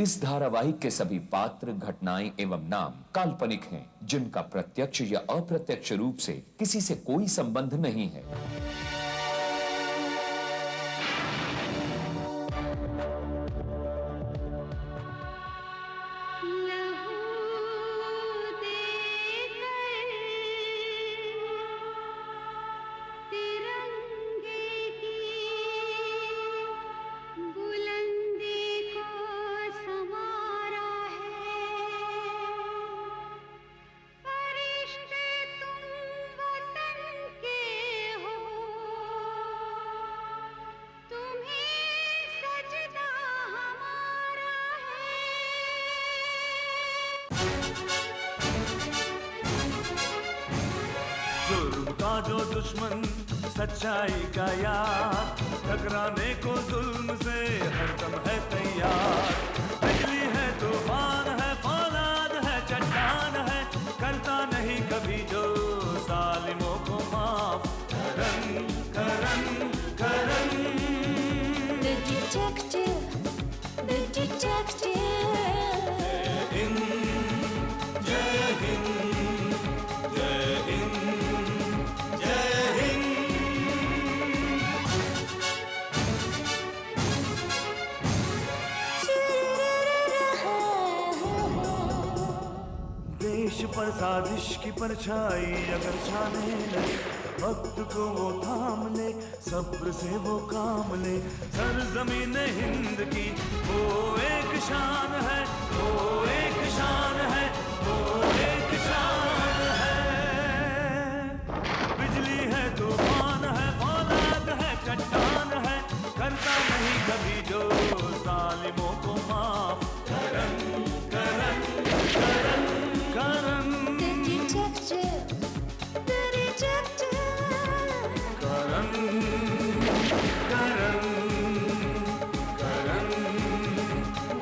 इस धारावाहिक के सभी पात्र, घटनाएं एवं नाम काल्पनिक हैं, जिनका प्रत्यक्ष या अप्रत्यक्ष रूप से किसी से कोई संबंध नहीं है। जुल्म का जो दुश्मन सच्चाई का यार, टकराने को जुल्म से हरदम है तैयार। बिजली है, तूफान है, फौलाद है, चट्टान है, करता नहीं कभी जो जालिमों को माफ। Karan Karan Karan The detective, the detective. जय हिंद, जय हिंद, जय हिंद। देश पर साजिश की परछाई अगर छाने लगे, वक्त को वो थाम ले, सब्र से वो काम ले। सरजमीन हिंद की वो एक शान है, वो एक शान है, वो एक शान है। बिजली है, तूफान है, फौलाद है, चट्टान है, करता नहीं कभी जो जालिमों को माफ। Karan Karan Karan Karan The detective, the detective. Karan Karan Karan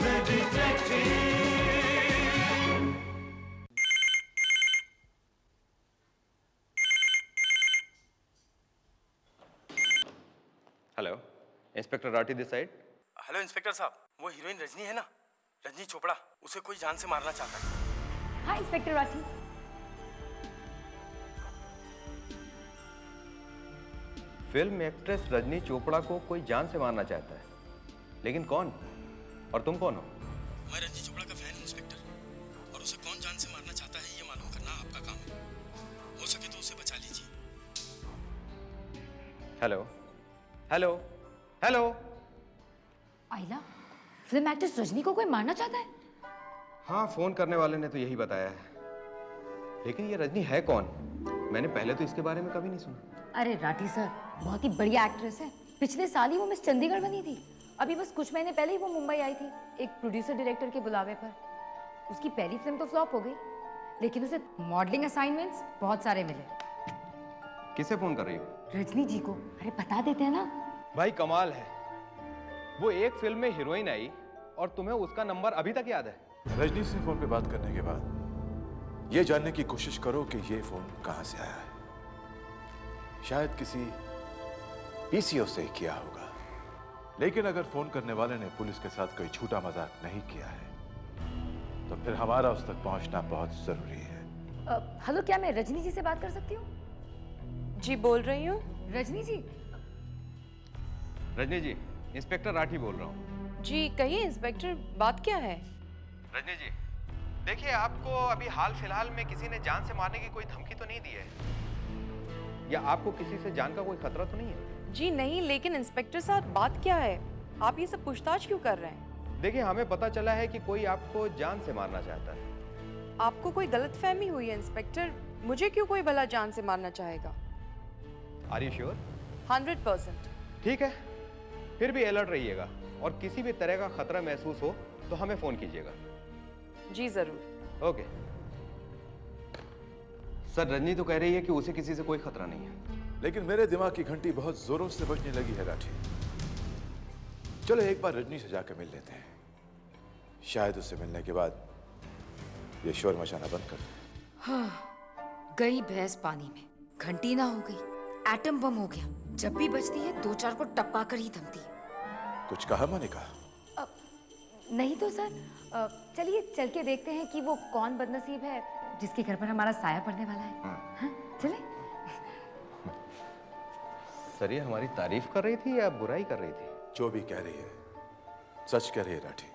the detective। Hello, inspector Rathi this side. Hello inspector साहब, वो हीरोइन रजनी है ना, रजनी चोपड़ा, उसे कोई जान से मारना चाहता है। हाँ inspector Rathi. Film actress Rajni Chopra को कोई जान से मारना चाहता है, लेकिन कौन? और तुम कौन हो? मैं रजनी चोपड़ा का फैन हूँ इंस्पेक्टर, और उसे कौन जान से मारना चाहता है ये मालूम करना आपका काम है। हो सके तो उसे बचा लीजिए। Hello hello hello. आइला, फिल्म एक्ट्रेस रजनी को कोई मारना चाहता है? हाँ, फोन करने वाले ने तो यही बताया है, लेकिन ये रजनी है कौन? मैंने पहले तो इसके बारे में कभी नहीं सुना। अरे राठी सर बहुत ही बढ़िया एक्ट्रेस है। पिछले साल ही वो मिस चंडीगढ़ बनी थी। अभी बस कुछ महीने पहले ही वो मुंबई आई थी एक प्रोड्यूसर डायरेक्टर के बुलावे पर। उसकी पहली फिल्म तो फ्लॉप हो गई, लेकिन उसे मॉडलिंग असाइनमेंट्स बहुत सारे मिले। किसे फोन कर रही हो? रजनी जी को। अरे बता देते हैं ना। भाई कमाल है, वो एक फिल्म में हीरोइन आई और तुम्हें उसका नंबर अभी तक याद है? रजनी से फोन पे बात करने के बाद ये जानने की कोशिश करो कि ये फोन कहां से आया है। शायद किसी पीसीओ से किया होगा, लेकिन अगर फोन करने वाले ने पुलिस के साथ कोई झूठा मजाक नहीं किया है तो फिर हमारा उस तक पहुंचना बहुत जरूरी है। हेलो, क्या मैं रजनी जी से बात कर सकती हूँ? जी बोल रही हूँ। रजनी जी। रजनी जी, इंस्पेक्टर राठी बोल रहा हूँ। जी कहिए इंस्पेक्टर, बात क्या है? रजनी जी, देखिए आपको अभी हाल फिलहाल में किसी ने जान से मारने की कोई धमकी तो नहीं दी है, या आपको किसी से जान का कोई खतरा तो नहीं है? जी नहीं, लेकिन इंस्पेक्टर साहब बात क्या है? आप ये सब पूछताछ क्यों कर रहे हैं? देखिए, हमें पता चला है कि कोई आपको जान से मारना चाहता है। आपको कोई गलतफहमी हुई है इंस्पेक्टर। मुझे क्यों कोई भला जान से मारना चाहेगा? Are you sure? 100%। ठीक है, फिर भी अलर्ट रहिएगा और किसी भी तरह का खतरा महसूस हो तो हमें फोन कीजिएगा। जी जरूर। ओके सर, रजनी तो कह रही है कि उसे किसी से कोई खतरा नहीं है, लेकिन मेरे दिमाग की घंटी बहुत जोरों से बजने लगी है राठी। चलो एक बार रजनी से जाकर मिल लेते हैं, शायद उससे मिलने के बाद ये शोर मचाना बंद कर दे। हाँ, गई भैंस पानी में, घंटी ना हो गई, एटम बम हो गया। जब भी बजती है 2-4 को टपका कर ही थमती है। कुछ कहा मोनिका? नहीं तो सर, चलिए चल के देखते हैं कि वो कौन बदनसीब है जिसके घर पर हमारा साया पड़ने वाला है। हाँ, चले। सर ये हमारी तारीफ कर रही थी या बुराई कर रही थी? जो भी कह रही है सच कह रही है राठी।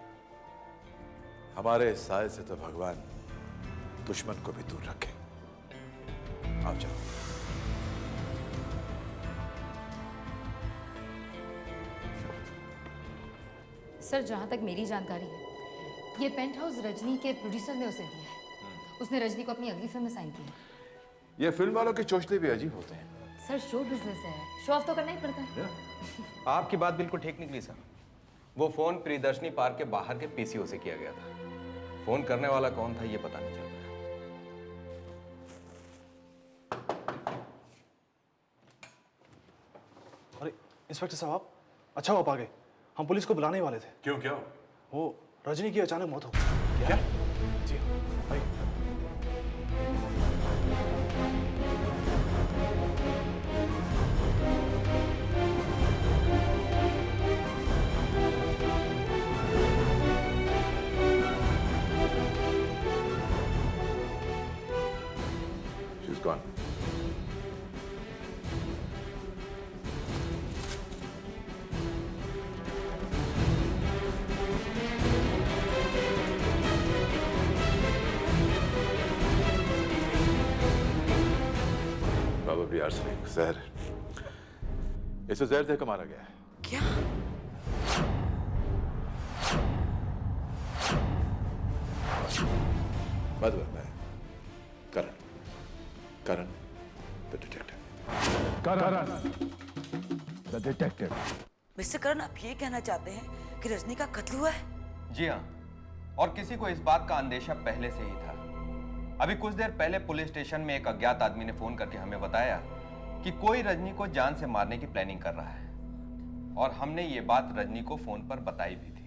हमारे साय से तो भगवान दुश्मन को भी दूर रखे। आओ चलो। सर जहाँ तक मेरी जानकारी है, ये पेंट हाउस रजनी के प्रोड्यूसर ने उसे दिया है। उसने रजनी को अपनी अगली फिल्म में साइन किया। ये फिल्म वालों के चोचले भी अजीब होते हैं। सर शो बिजनेस है, शो ऑफ तो करना ही पड़ता है। आपकी बात बिल्कुल ठीक निकली सर। वो फोन प्रियदर्शनी पार्क के बाहर के पीसीओ से किया गया था। फोन करने वाला कौन था ये पता नहीं चल पाया। अरे इंस्पेक्टर साहब, अच्छा आप आ गए। हम पुलिस को बुलाने ही वाले थे। क्यों क्या? वो रजनी की अचानक मौत हो गई। क्या? जी हाँ, आइए। She's gone. Probably arsenic, जहर। इसे जहर देकर मारा गया है। क्या? मधुर मैं करण द डिटेक्टिव। मिस्टर करण, आप ये कहना चाहते हैं कि रजनी का कत्ल हुआ है? जी हाँ, और किसी को इस बात का अंदेशा पहले से ही था। अभी कुछ देर पहले पुलिस स्टेशन में एक अज्ञात आदमी ने फोन करके हमें बताया कि कोई रजनी को जान से मारने की प्लानिंग कर रहा है, और हमने ये बात रजनी को फोन पर बताई भी थी।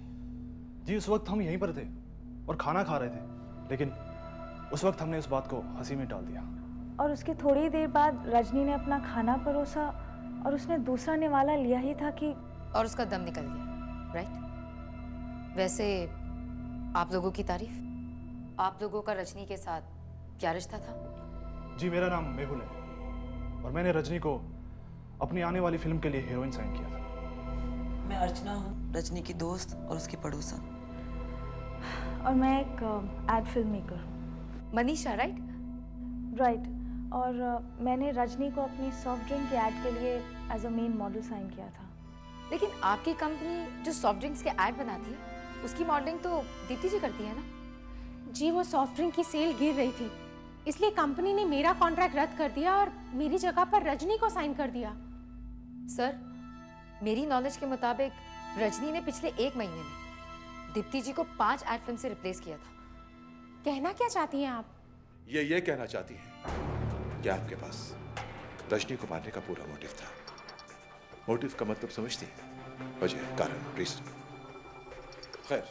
जी उस वक्त हम यहीं पर थे और खाना खा रहे थे, लेकिन उस वक्त हमने इस बात को हंसी में टाल दिया। और उसके थोड़ी देर बाद रजनी ने अपना खाना परोसा और उसने दूसरा निवाला लिया ही था कि और उसका दम निकल गया, राइट? वैसे आप लोगों की तारीफ, आप लोगों का रजनी के साथ क्या रिश्ता था? जी मेरा नाम मेहुल है और मैंने रजनी को अपनी आने वाली फिल्म के लिए हीरोइन साइन किया था। मैं अर्चना हूँ, रजनी की दोस्त और उसकी पड़ोसन। और मैं एक ad film maker. Manisha, right? Right. और मैंने रजनी को अपनी सॉफ्ट ड्रिंक के ऐड के लिए as a main model sign किया था। लेकिन आपकी कंपनी जो सॉफ्ट ड्रिंक्स के ऐड बनाती है, उसकी मॉडलिंग तो दीप्ति जी करती है ना? जी वो सॉफ्ट ड्रिंक की सेल गिर रही थी, इसलिए कंपनी ने मेरा कॉन्ट्रैक्ट रद्द कर दिया और मेरी जगह पर रजनी को साइन कर दिया। सर, मेरी नॉलेज के मुताबिक रजनी ने पिछले 1 महीने में दीप्ति जी को 5 एड फिल्म से रिप्लेस किया था। कहना क्या चाहती हैं आप? ये कहना चाहती हैं कि आपके पास रजनी को मारने का पूरा मोटिव था। मोटिव का मतलब समझती हैं? वजह, कारण, रीजन। खैर,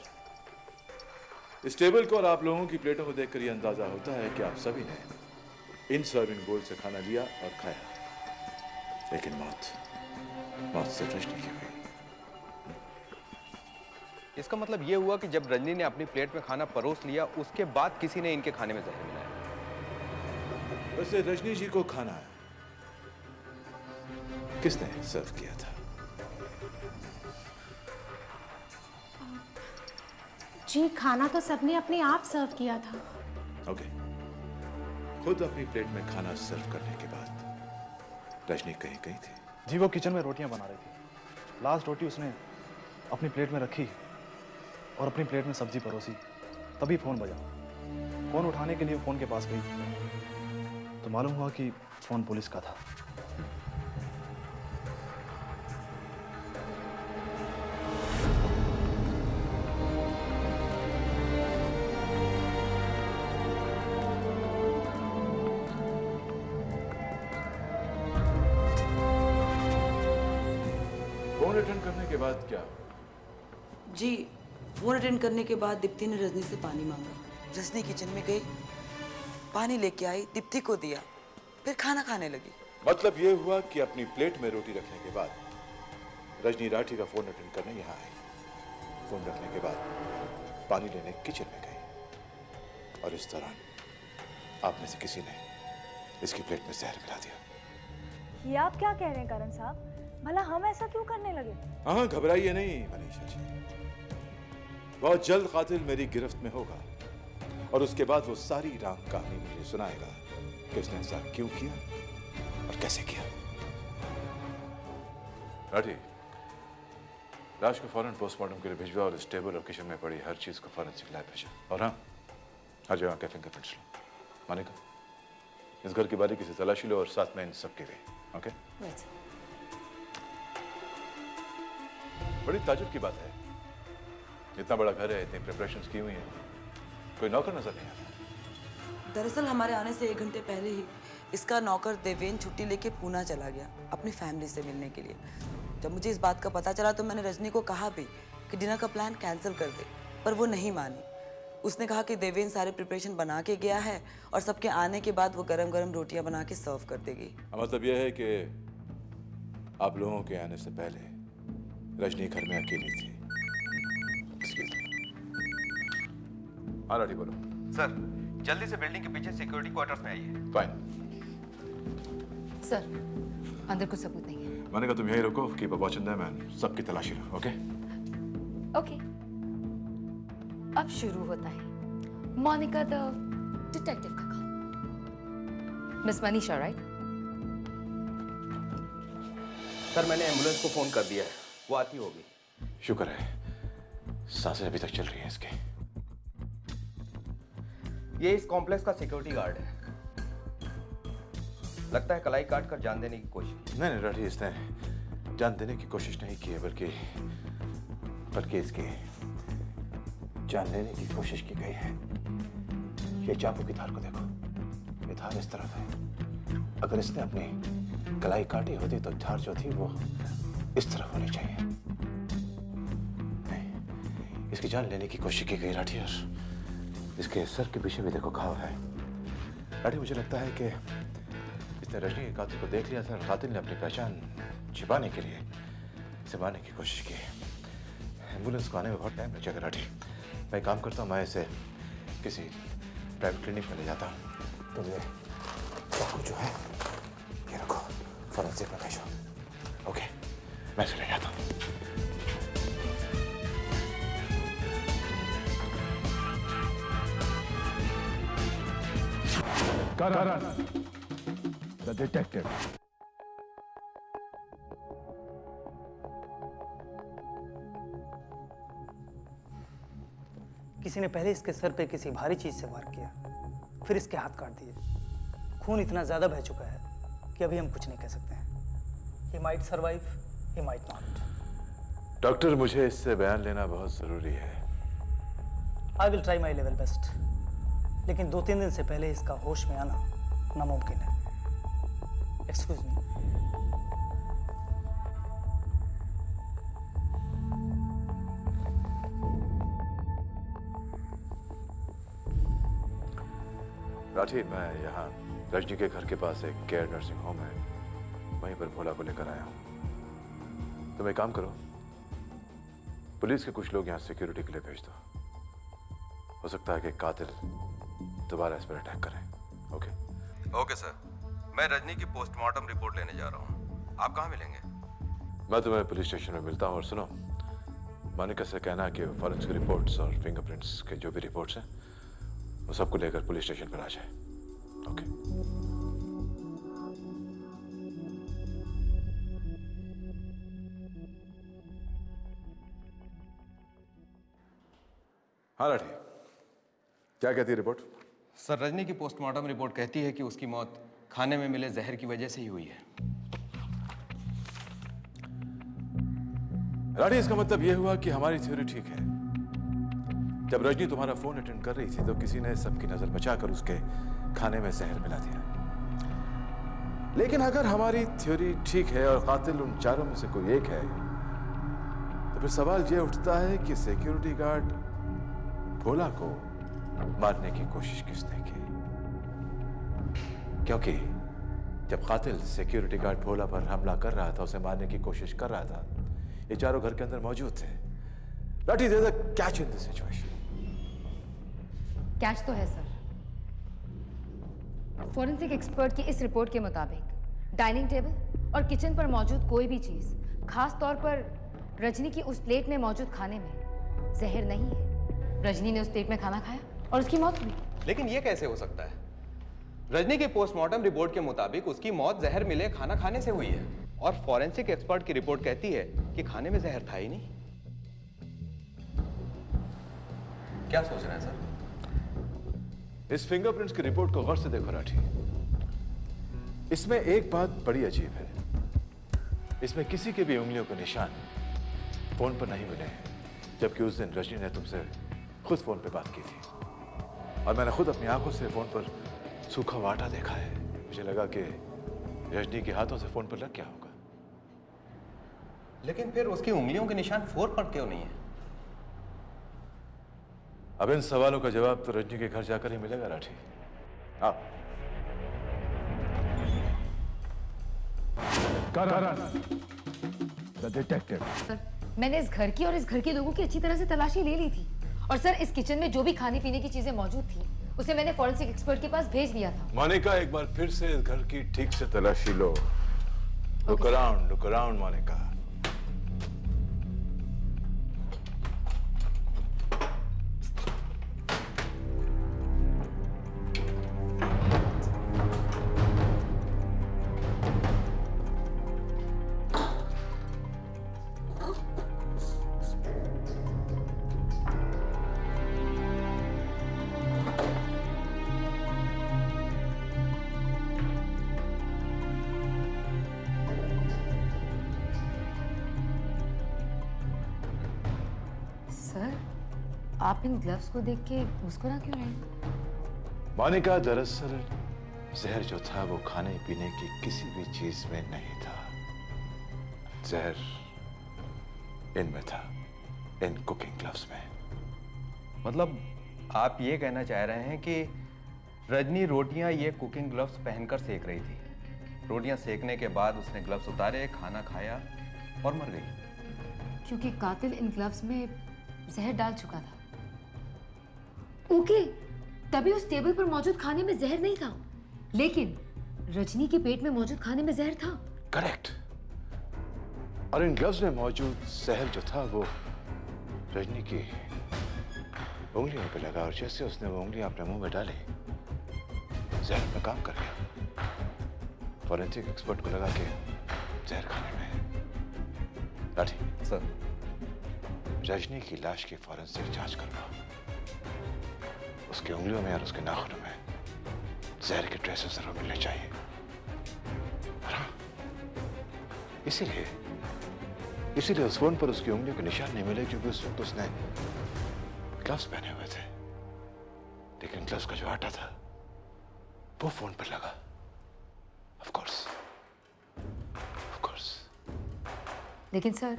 इस टेबल को और आप लोगों की प्लेटों को देखकर यह अंदाजा होता है कि आप सभी ने इन सर्विंग बोल से खाना लिया और खाया, लेकिन मौत से रजनी की हुई। इसका मतलब ये हुआ कि जब रजनी ने अपनी प्लेट में खाना परोस लिया, उसके बाद किसी ने इनके खाने में जहर मिलाया। वैसे रजनी जी को खाना किसने सर्व किया था? जी खाना तो सबने अपने आप सर्व किया था। ओके। खुद अपनी प्लेट में खाना सर्व करने के बाद रजनी कहीं थी? जी वो किचन में रोटियां बना रही थी। लास्ट रोटी उसने अपनी प्लेट में रखी और अपनी प्लेट में सब्जी परोसी, तभी फोन बजा। फोन उठाने के लिए फोन के पास गई तो मालूम हुआ कि फोन पुलिस का था। फोन अटेंड करने के बाद क्या? जी फोन अटेंड करने के बाद दीप्ति ने रजनी से पानी मांगा। रजनी किचन में गई, पानी लेके आई, दीप्ति को दिया, फिर खाना खाने लगी। मतलब ये हुआ कि अपनी प्लेट में रोटी रखने के बाद रजनी राठी का फोन अटेंड करने यहाँ आई। फोन रखने के बाद पानी लेने किचन में गई और इस दौरान आप में से किसी ने इसकी प्लेट में जहर मिला दिया। ये आप क्या कह रहे हैं करण साहब? भला हम ऐसा क्यों करने लगे? हाँ, घबराइए नहीं मनीषा जी, बहुत जल्द कातिल मेरी गिरफ्त में होगा और उसके बाद वो सारी राम कहानी मुझे सुनाएगा कि उसने ऐसा क्यों किया और कैसे किया। राठी, लाश को फौरन पोस्टमार्टम के लिए भिजवा और इस टेबल और किचन में पड़ी हर चीज को फॉरेंसिक लैब भेजा। और हाँ, हर जगह के फिंगरप्रिंट्स लो। मानिका, इस घर की बारीकी से तलाशी लो और साथ में इन सब की भी। ओके? बड़ी ताजुब की बात है, इतना बड़ा घर है, इतनी प्रिपरेशंस की हुई हैं, कोई नौकर नजर नहीं आता। दरअसल हमारे आने से 1 घंटे पहले ही इसका नौकर देवेन छुट्टी लेके पूना चला गया अपनी फैमिली से मिलने के लिए। जब मुझे इस बात का पता चला तो मैंने रजनी को कहा भी कि डिनर का प्लान कैंसिल कर दे, पर वो नहीं मानी। उसने कहा कि देवेन सारे प्रिपरेशन बना के गया है और सबके आने के बाद वो गरम गरम रोटियां बना के सर्व कर देगी। मतलब यह है कि आप लोगों के आने से पहले रजनी घर में अकेली थी। हाँ राठी, बोलो। सर, जल्दी से बिल्डिंग के पीछे सिक्योरिटी क्वार्टर्स में आइए। फाइन। सर, अंदर कुछ सबूत नहीं है। मैंने कहा तुम यहीं रुको, keep a watch on them and सबकी तलाशी लो। ओके? ओके। अब शुरू होता है मोनिका द डिटेक्टिव का काम। Miss Manisha, right? सर, मैंने एम्बुलेंस को फोन कर दिया है, वो आती होगी। शुक्र है, सांसें अभी तक चल रही हैं इसकी। ये इस कॉम्प्लेक्स का सिक्योरिटी गार्ड है, लगता है कलाई काट कर जान देने की कोशिश। नहीं राठी, इसने जान देने की कोशिश नहीं की है, बल्कि इसकी जान लेने की कोशिश की गई है। ये चाकू की धार को देखो, ये धार इस तरफ है। अगर इसने अपनी कलाई काटी होती तो धार जो थी वो इस तरफ होनी चाहिए। नहीं, इसकी जान लेने की कोशिश की गई राठी, और इसके सर के पीछे भी देखो घाव है। राठी, मुझे लगता है कि इसने रजनी के कातिल को देख लिया था और कातिल ने अपनी पहचान छिपाने के लिए इसे मारने की कोशिश की। एम्बुलेंस को आने में बहुत टाइम लग जाएगा राठी। मैं काम करता हूँ, मैं इसे किसी प्राइवेट क्लिनिक में ले जाता हूँ। तो ये चाकू जो है ये रखो, फॉरेंसिक में भेजो। ओके, मैं इसे ले जाता हूँ। करण, द डिटेक्टिव। किसी ने पहले इसके सर पे किसी भारी चीज से वार किया, फिर इसके हाथ काट दिए। खून इतना ज्यादा बह चुका है कि अभी हम कुछ नहीं कह सकते हैं। He might survive, he might not. Doctor, मुझे इससे बयान लेना बहुत जरूरी है। I will try my level best. लेकिन 2-3 दिन से पहले इसका होश में आना नामुमकिन है। Excuse me. राठी, मैं यहाँ रजनी के घर के पास एक केयर नर्सिंग होम है, वहीं पर भोला को लेकर आया हूँ। तुम एक काम करो, पुलिस के कुछ लोग यहाँ सिक्योरिटी के लिए भेज दो। हो सकता है कि कातिल दोबारा इस पर अटैक करें। ओके? ओके सर, मैं रजनी की पोस्टमार्टम रिपोर्ट लेने जा रहा हूँ। आप कहाँ मिलेंगे? मैं तुम्हें पुलिस स्टेशन में मिलता हूँ। और सुनो, मोनिका से कहना कि फॉरेंसिक रिपोर्ट्स और फिंगरप्रिंट्स के जो भी रिपोर्ट्स हैं वो सबको लेकर पुलिस स्टेशन पर आ जाए। ओके? हाँ राठी, क्या कहती है रिपोर्ट? सर, रजनी की पोस्टमार्टम रिपोर्ट कहती है कि उसकी मौत खाने में मिले जहर की वजह से ही हुई है। राठी, इसका मतलब यह हुआ कि हमारी थ्योरी ठीक है। जब रजनी तुम्हारा फोन अटेंड कर रही थी तो किसी ने सबकी नजर बचाकर उसके खाने में जहर मिला दिया। लेकिन अगर हमारी थ्योरी ठीक है और कातिल उन चारों में से कोई एक है, तो फिर सवाल यह उठता है कि सिक्योरिटी गार्ड भोला को मारने की कोशिश किसने की? क्योंकि जब कातिल सिक्योरिटी गार्ड भोला पर हमला कर रहा था, उसे मारने की कोशिश कर रहा था, ये चारों घर के अंदर मौजूद थे। Rathi, there's a catch in this situation. Catch तो है सर। फॉरेंसिक एक्सपर्ट की इस रिपोर्ट के मुताबिक डाइनिंग टेबल और किचन पर मौजूद कोई भी चीज, खास तौर पर रजनी की उस प्लेट में मौजूद खाने में जहर नहीं है। रजनी ने उस प्लेट में खाना खाया और उसकी मौत हुई। लेकिन ये कैसे हो सकता है? रजनी की पोस्टमार्टम रिपोर्ट के मुताबिक उसकी मौत जहर मिले खाना खाने से हुई है, और फॉरेंसिक एक्सपर्ट की रिपोर्ट कहती है कि खाने में जहर था ही नहीं। क्या सोच रहे हैं सर? इस फिंगरप्रिंट्स की रिपोर्ट को गौर से देखो राठी। इसमें एक बात बड़ी अजीब है, इसमें किसी के भी उंगलियों के निशान फोन पर नहीं मिले हैं, जबकि उस दिन रजनी ने तुमसे खुद फोन पे बात की थी और मैंने खुद अपनी आंखों से फोन पर सूखा हुआ आटा देखा है। मुझे लगा कि रजनी के हाथों से फोन पर लग गया होगा। लेकिन फिर उसकी उंगलियों के निशान फोन पर क्यों नहीं है? अब इन सवालों का जवाब तो रजनी के घर जाकर ही मिलेगा राठी। आओ। The detective. सर, मैंने इस घर की और इस घर के लोगों की अच्छी तरह से तलाशी ले ली थी, और सर इस किचन में जो भी खाने पीने की चीजें मौजूद थी उसे मैंने फॉरेंसिक एक्सपर्ट के पास भेज दिया था। मोनिका, एक बार फिर से इस घर की ठीक से तलाशी लो। Look around Monica. सर, आप इन ग्लव्स को देख के मुस्कुरा क्यों रहे हैं? मोनिका, दरअसल जहर जो था वो खाने पीने की किसी भी चीज में नहीं था। जहर इनमें था, इन कुकिंग ग्लव्स में। मतलब आप ये कहना चाह रहे हैं कि रजनी रोटियां ये कुकिंग ग्लव्स पहनकर सेक रही थी। रोटियां सेकने के बाद उसने ग्लव्स उतारे, खाना खाया और मर गई। क्योंकि कातिल इन ग्लव्स में जहर डाल चुका था। ओके, तभी उस टेबल पर मौजूद खाने में जहर नहीं था, लेकिन रजनी के पेट में मौजूद खाने में जहर था। करेक्ट। और इन ग्लव्स में मौजूद जहर जो था वो रजनी की उंगलियों पे लगा, और जैसे उसने वो उंगलियां अपने मुंह में डाली जहर में काम कर गया। फॉरेंसिक एक्सपर्ट को लगा कि जहर खाने में। राठी सर, रजनी की लाश की फॉरेंसिक जांच करवाओ। उसकी उंगलियों में और उसके नाखूनों में जहर के ट्रेसेस जरूर मिलने चाहिए। हाँ, इसीलिए उस फोन पर उसकी उंगलियों के निशान नहीं मिले, क्योंकि उस वक्त उसने ग्लव्स पहने हुए थे। लेकिन ग्लव्स का जो आटा था वो फोन पर लगा। Of course. लेकिन सर,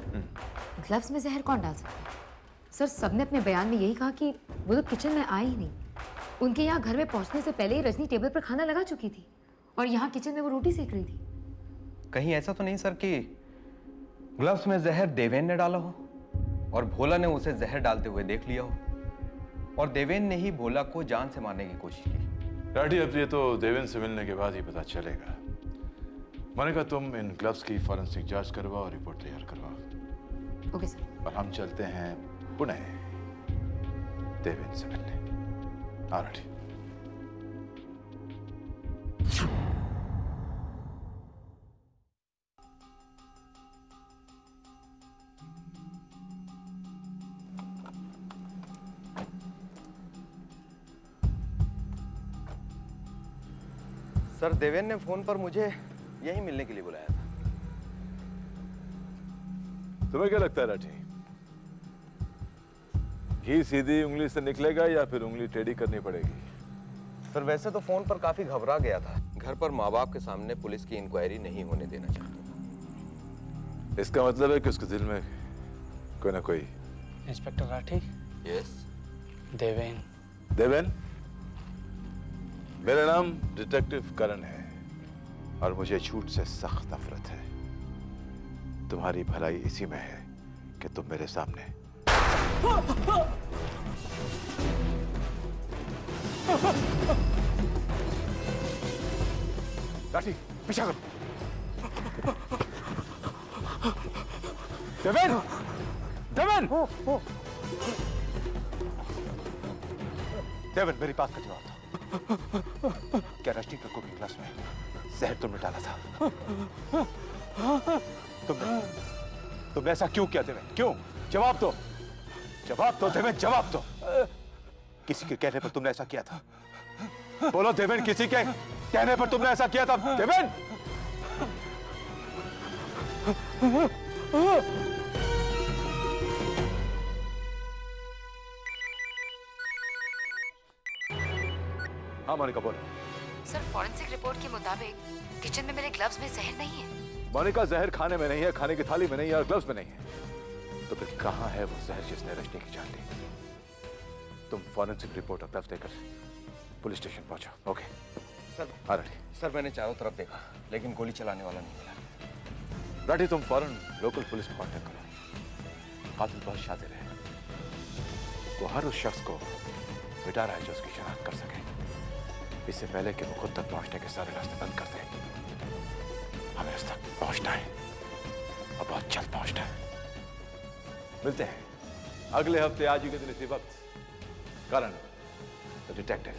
ग्लव्स में जहर कौन डाल सकता है? सर, सबने अपने बयान में यही कहा कि वो लोग किचन में आए ही नहीं। उनके यहाँ घर में पहुंचने से पहले ही रजनी टेबल पर खाना लगा चुकी थी और यहाँ किचन में वो रोटी सेक रही थी। कहीं ऐसा तो नहीं सर कि ग्लव्स में जहर देवेन ने डाला हो और भोला ने उसे जहर डालते हुए देख लिया हो, और देवेन ने ही भोला को जान से मारने की कोशिश की? राठी, अब ये तो देवेन से मिलने के बाद ही पता चलेगा। मोनिका, तुम इन ग्लव्स की फॉरेंसिक जांच करवाओ और रिपोर्ट तैयार करवाओ। Okay sir. और हम चलते हैं पुणे देवेन से मिलने। हाँ राठी। सर, देवेन ने फोन पर मुझे यही मिलने के लिए बुलाया था। तुम्हें क्या लगता है राठी, घी सीधी उंगली से निकलेगा या फिर उंगली टेढ़ी करनी पड़ेगी? सर, वैसे तो फोन पर काफी घबरा गया था। घर पर माँ बाप के सामने पुलिस की इंक्वायरी नहीं होने देना चाहता था। इसका मतलब है कि उसके दिल में कोई ना कोई। इंस्पेक्टर राठी। यस। देवेन। देवेन, मेरा नाम डिटेक्टिव करण है और मुझे झूठ से सख्त नफरत है। तुम्हारी भलाई इसी में है कि तुम मेरे सामने लाठी पीछा करो। देवेन, देवेन, देवेन, मेरी बात का जवाब दो। क्या रजनी का कुकिंग क्लास में जहर तुमने डाला था? तुमने ऐसा क्यों किया देवेन? क्यों? जवाब दो, जवाब दो देवेन, जवाब दो। किसी के कहने पर तुमने ऐसा किया था? बोलो देवेन, किसी के कहने पर तुमने ऐसा किया था? देवेन! हाँ मोनिका बोलो। सर फॉरेंसिक रिपोर्ट के मुताबिक किचन में मेरे ग्लव्स में जहर नहीं है। मोनिका, जहर खाने में नहीं है, खाने की थाली में नहीं है और ग्लव्स में नहीं है। तो फिर कहाँ है वो जहर जिसने रजनी की जान ली? तुम फॉरेंसिक रिपोर्ट और ग्लव्स देकर पुलिस स्टेशन पहुंचो। Okay sir. सर मैंने चारों तरफ देखा लेकिन गोली चलाने वाला नहीं मिला। राठी, तुम फौरन लोकल पुलिस में कांटेक्ट करो। कातिल बहुत शातिर है। वो हर उस शख्स को मिटा रहा है जो उसकी शनाख्त कर सके, इससे पहले कि वो खुद तक पहुंचने के सारे रास्ते बंद कर दे। हमें उस तक पहुंचना है और बहुत जल्द पहुंचना है। मिलते हैं अगले हफ्ते आज ही के दिन इसी वक्त। करण द डिटेक्टिव।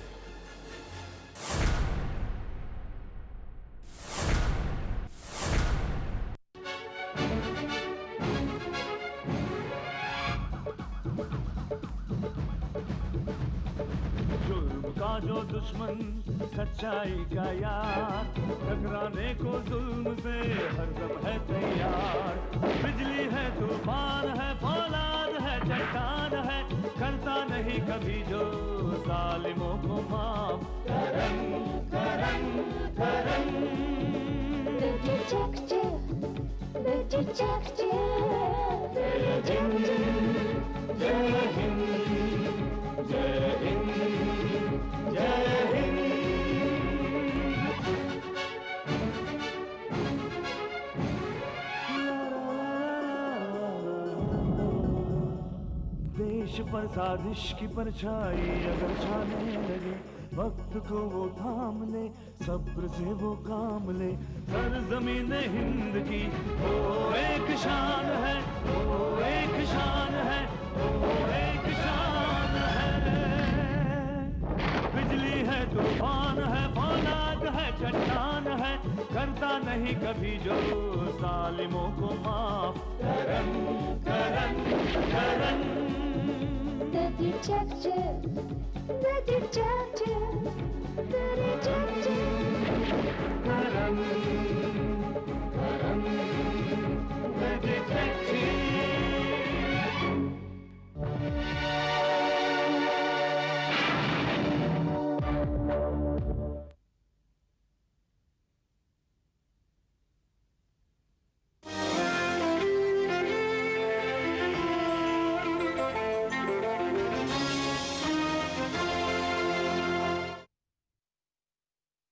जुल्म का जो दुश्मन सच्चाई का यार, टकराने को जुल्म से हरदम है तैयार। बिजली है, तूफान है, फौलाद है, चट्टान है, करता नहीं कभी जो जालिमों को माफ। Karan Karan Karan The detective, the detective, जय हिंद, जय हिंद, जय हिंद, जय हिंद। देश पर साजिश की परछाई अगर छाने लगे, वक्त को वो थाम ले, सब्र से वो काम ले। सरजमीन हिंद की वो एक शान है, वो एक शान है, वो एक शान है। बिजली है, तूफान है, फौलाद है, चट्टान है, करता नहीं कभी जो जालिमों को माफ। Karan Karan Karan The detective, the detective.